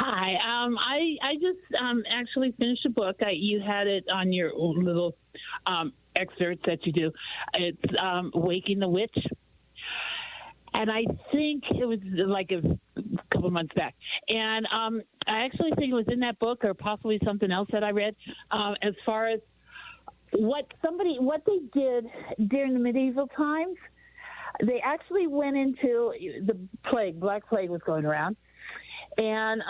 Hi. I just actually finished a book. You had it on your little excerpts that you do. It's Waking the Witch. And I think it was like a couple of months back. And I actually think it was in that book or possibly something else that I read as far as what they did during the medieval times. They actually went into the plague. Black plague was going around. And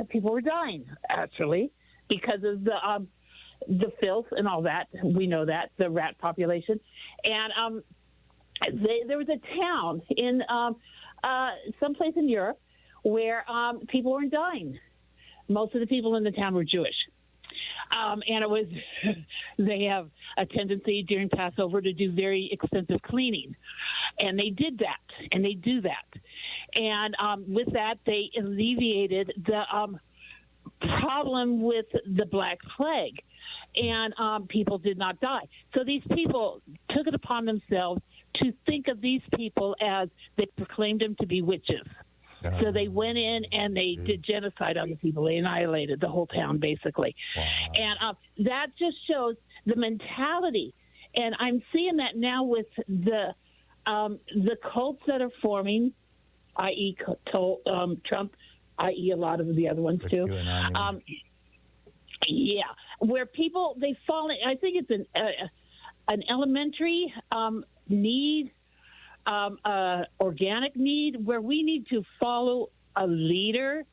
people were dying, actually, because of the filth and all that. We know that, the rat population. And there was a town in someplace in Europe where people weren't dying. Most of the people in the town were Jewish. And it was, they have a tendency during Passover to do very extensive cleaning. And they did that, and they do that. And with that, they alleviated the problem with the Black Plague. And people did not die. So these people took it upon themselves to think of these people as they proclaimed them to be witches. So they went in and they did genocide on the people. They annihilated the whole town, basically. Wow. And that just shows the mentality. And I'm seeing that now with the cults that are forming, i.e. Trump, i.e. a lot of the other ones too. Yeah, where people, they fall in, I think it's an elementary need, organic need, where we need to follow a leader.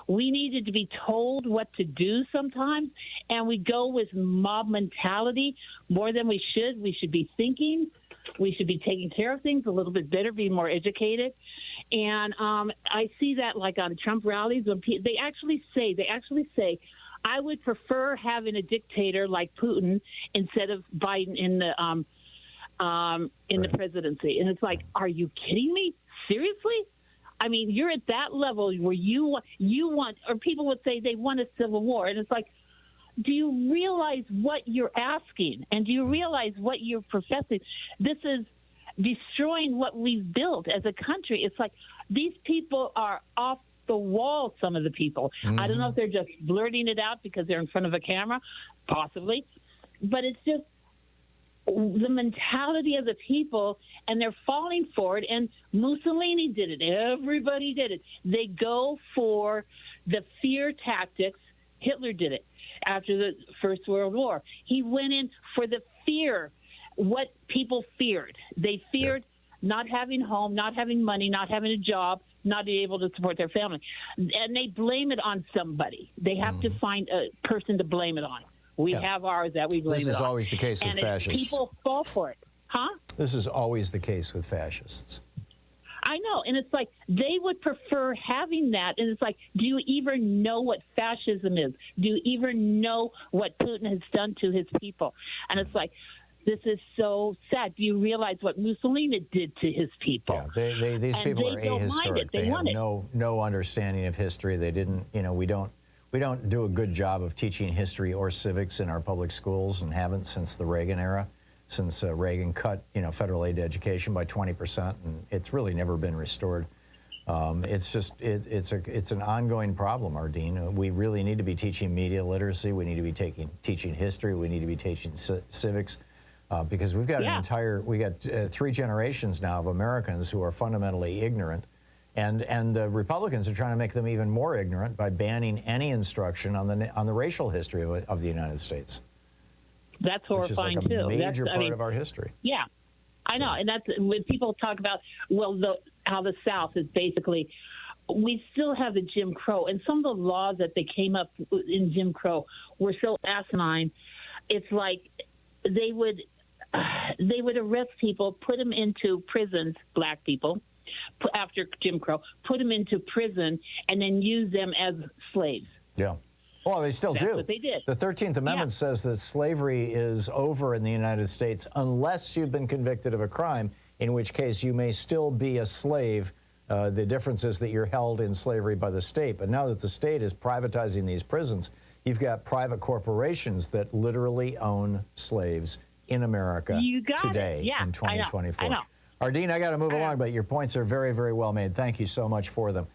We needed to be told what to do sometimes, and we go with mob mentality more than we should. We should be thinking. We should be taking care of things a little bit better, be more educated. And I see that like on Trump rallies when they actually say, I would prefer having a dictator like Putin instead of Biden in the presidency. And it's like, are you kidding me? Seriously? I mean, you're at that level where you want, or people would say they want a civil war. And it's like, do you realize what you're asking? And do you realize what you're professing? This is destroying what we've built as a country. It's like these people are off the wall, some of the people. I don't know if they're just blurting it out because they're in front of a camera, possibly. But it's just the mentality of the people, and they're falling for it. And Mussolini did it. Everybody did it. They go for the fear tactics. Hitler did it after the First World War. He went in for the fear, what people feared. They feared not having home, not having money, not having a job, not being able to support their family. And they blame it on somebody. They have to find a person to blame it on. We have ours that we blame it on. This is always the case with fascists. People fall for it. Huh? This is always the case with fascists. I know. And it's like they would prefer having that. And it's like, do you even know what fascism is? Do you even know what Putin has done to his people? And it's like, this is so sad. Do you realize what Mussolini did to his people? Yeah, these people are ahistoric. They have no understanding of history. They didn't, we don't do a good job of teaching history or civics in our public schools, and haven't since the Reagan era, since Reagan cut, federal aid to education by 20%, and it's really never been restored. It's just, it's an ongoing problem, Ardeen. We really need to be teaching media literacy. We need to be teaching history. We need to be teaching civics. Because we've got we got 3 generations now of Americans who are fundamentally ignorant, and the Republicans are trying to make them even more ignorant by banning any instruction on the racial history of the United States. That's horrifying, which is like a too. major part of our history. Yeah, I know, and that's when people talk about how the South is basically. We still have the Jim Crow, and some of the laws that they came up in Jim Crow were so asinine. It's like they would arrest people, put them into prisons, black people, after Jim Crow, put them into prison, and then use them as slaves. Yeah. Well, they still do. That's what they did. The 13th Amendment says that slavery is over in the United States unless you've been convicted of a crime, in which case you may still be a slave. The difference is that you're held in slavery by the state. But now that the state is privatizing these prisons, you've got private corporations that literally own slaves in America today in 2024. I know. Ardeen, I got to move along, but your points are very, very well made. Thank you so much for them.